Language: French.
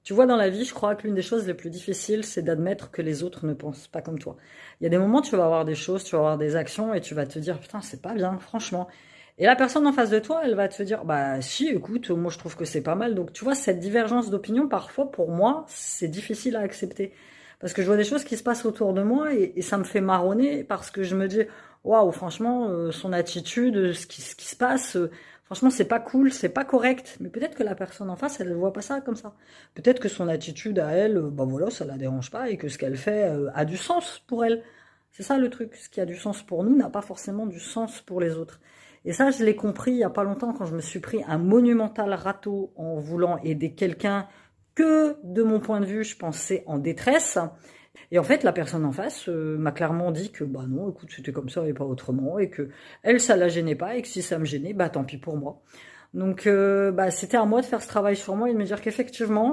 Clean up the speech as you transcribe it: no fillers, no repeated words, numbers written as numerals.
Tu vois, dans la vie, je crois que l'une des choses les plus difficiles, c'est d'admettre que les autres ne pensent pas comme toi. Il y a des moments, tu vas avoir des choses, tu vas avoir des actions et tu vas te dire, putain, c'est pas bien, franchement. Et la personne en face de toi, elle va te dire, bah si, écoute, moi je trouve que c'est pas mal. Donc tu vois, cette divergence d'opinion, parfois, pour moi, c'est difficile à accepter. Parce que je vois des choses qui se passent autour de moi et ça me fait marronner parce que je me dis, waouh, franchement, son attitude, ce qui se passe, franchement, c'est pas cool, c'est pas correct. Mais peut-être que la personne en face, elle ne voit pas ça comme ça. Peut-être que son attitude à elle, bah voilà, ça la dérange pas et que ce qu'elle fait a du sens pour elle. C'est ça le truc. Ce qui a du sens pour nous n'a pas forcément du sens pour les autres. Et ça, je l'ai compris il y a pas longtemps quand je me suis pris un monumental râteau en voulant aider quelqu'un que, de mon point de vue, je pensais en détresse. Et en fait, la personne en face m'a clairement dit que bah non, écoute, c'était comme ça et pas autrement, et que elle, ça la gênait pas, et que si ça me gênait, bah tant pis pour moi. Donc bah c'était à moi de faire ce travail sur moi et de me dire qu'effectivement,